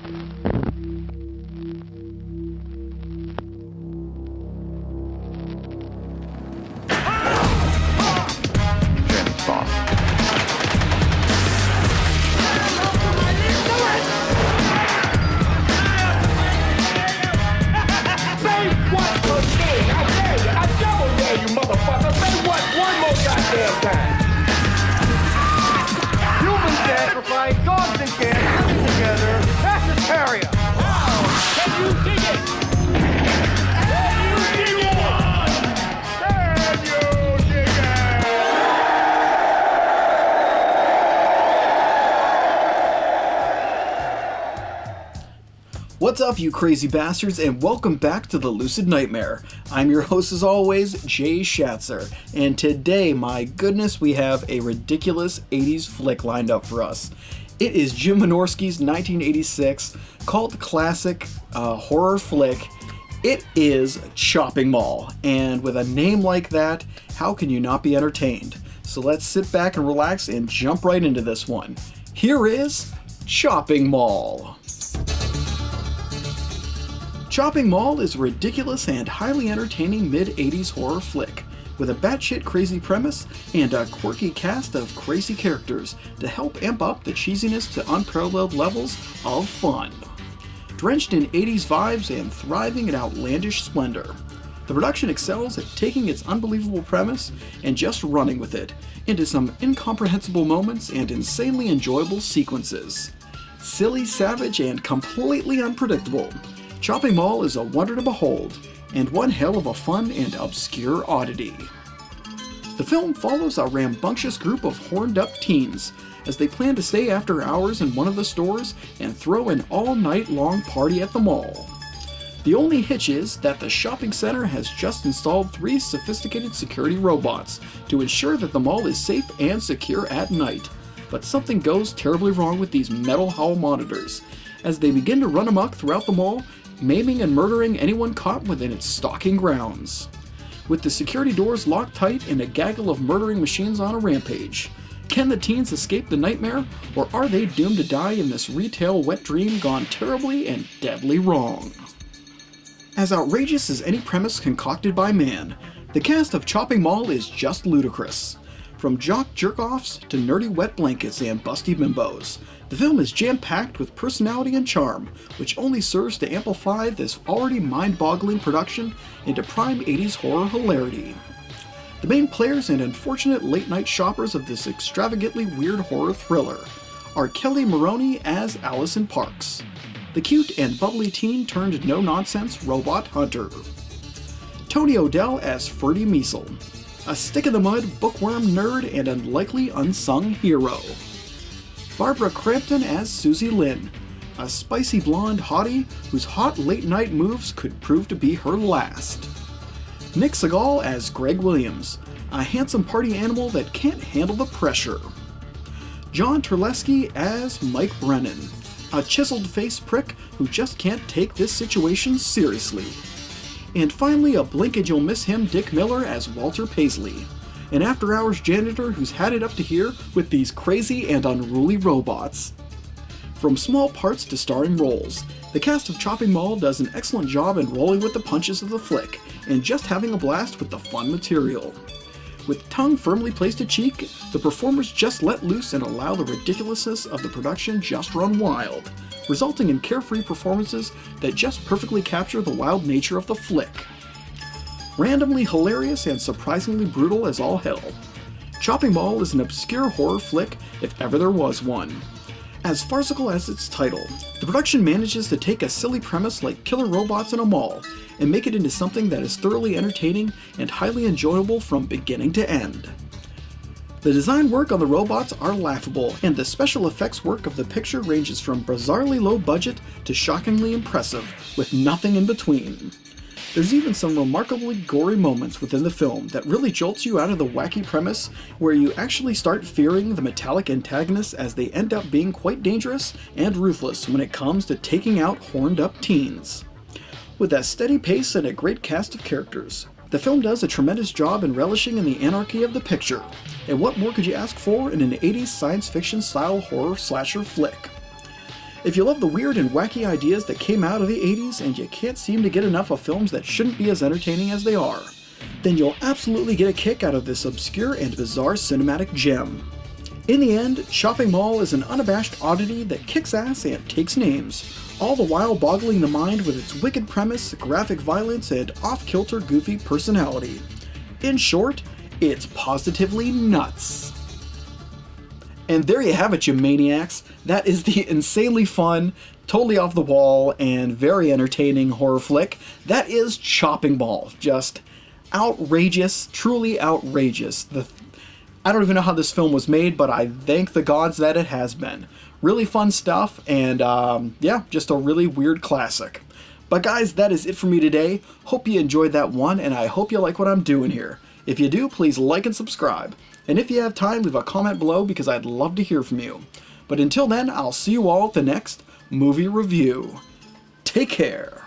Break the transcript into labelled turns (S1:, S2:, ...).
S1: James Bond.
S2: Say what again? I dare you. I double dare you, motherfucker. Say what one more goddamn time. Humans sacrifice, dogs and cats living together. That's hysteria. Wow. Can you dig it? Can you dig it? Can you dig it?
S3: What's up, you crazy bastards, and welcome back to the Lucid Nightmare. I'm your host, as always, Jay Schatzer, and today, my goodness, we have a ridiculous 80s flick lined up for us. It is Jim Wynorski's 1986 cult classic horror flick. It is Chopping Mall, and with a name like that, how can you not be entertained? So let's sit back and relax and jump right into this one. Here is Chopping Mall. Chopping Mall is a ridiculous and highly entertaining mid-80s horror flick, with a batshit crazy premise and a quirky cast of crazy characters to help amp up the cheesiness to unparalleled levels of fun. Drenched in 80s vibes and thriving in outlandish splendor, the production excels at taking its unbelievable premise and just running with it into some incomprehensible moments and insanely enjoyable sequences. Silly, savage, and completely unpredictable, Chopping Mall is a wonder to behold, and one hell of a fun and obscure oddity. The film follows a rambunctious group of horned-up teens as they plan to stay after hours in one of the stores and throw an all-night-long party at the mall. The only hitch is that the shopping center has just installed 3 sophisticated security robots to ensure that the mall is safe and secure at night, but something goes terribly wrong with these metal hull monitors as they begin to run amok throughout the mall, maiming and murdering anyone caught within its stalking grounds. With the security doors locked tight and a gaggle of murdering machines on a rampage, can the teens escape the nightmare, or are they doomed to die in this retail wet dream gone terribly and deadly wrong? As outrageous as any premise concocted by man, the cast of Chopping Mall is just ludicrous. From jock jerk-offs to nerdy wet blankets and busty bimbos, the film is jam-packed with personality and charm, which only serves to amplify this already mind-boggling production into prime 80s horror hilarity. The main players and unfortunate late-night shoppers of this extravagantly weird horror thriller are Kelly Maroney as Allison Parks, the cute and bubbly teen turned no-nonsense robot hunter, Tony O'Dell as Ferdy Measle, a stick-in-the-mud bookworm nerd and unlikely unsung hero, Barbara Crampton as Susie Lynn, a spicy blonde hottie whose hot late-night moves could prove to be her last, Nick Segal as Greg Williams, a handsome party animal that can't handle the pressure, John Terlesky as Mike Brennan, a chiseled-faced prick who just can't take this situation seriously, and finally a blink-and-you'll-miss-him Dick Miller as Walter Paisley, an after-hours janitor who's had it up to here with these crazy and unruly robots. From small parts to starring roles, the cast of Chopping Mall does an excellent job in rolling with the punches of the flick and just having a blast with the fun material. With tongue firmly placed to cheek, the performers just let loose and allow the ridiculousness of the production just run wild, resulting in carefree performances that just perfectly capture the wild nature of the flick. Randomly hilarious and surprisingly brutal as all hell, Chopping Mall is an obscure horror flick if ever there was one. As farcical as its title, the production manages to take a silly premise like killer robots in a mall and make it into something that is thoroughly entertaining and highly enjoyable from beginning to end. The design work on the robots are laughable, and the special effects work of the picture ranges from bizarrely low budget to shockingly impressive, with nothing in between. There's even some remarkably gory moments within the film that really jolts you out of the wacky premise, where you actually start fearing the metallic antagonists as they end up being quite dangerous and ruthless when it comes to taking out horned-up teens. With a steady pace and a great cast of characters, the film does a tremendous job in relishing in the anarchy of the picture, and what more could you ask for in an 80s science fiction style horror slasher flick? If you love the weird and wacky ideas that came out of the 80s and you can't seem to get enough of films that shouldn't be as entertaining as they are, then you'll absolutely get a kick out of this obscure and bizarre cinematic gem. In the end, Chopping Mall is an unabashed oddity that kicks ass and takes names, all the while boggling the mind with its wicked premise, graphic violence, and off-kilter goofy personality. In short, it's positively nuts. And there you have it, you maniacs. That is the insanely fun, totally off the wall, and very entertaining horror flick. That is Chopping Mall. Just outrageous, truly outrageous. I don't even know how this film was made, but I thank the gods that it has been. Really fun stuff, and yeah, just a really weird classic. But guys, that is it for me today. Hope you enjoyed that one, and I hope you like what I'm doing here. If you do, please like and subscribe. And if you have time, leave a comment below because I'd love to hear from you. But until then, I'll see you all at the next movie review. Take care.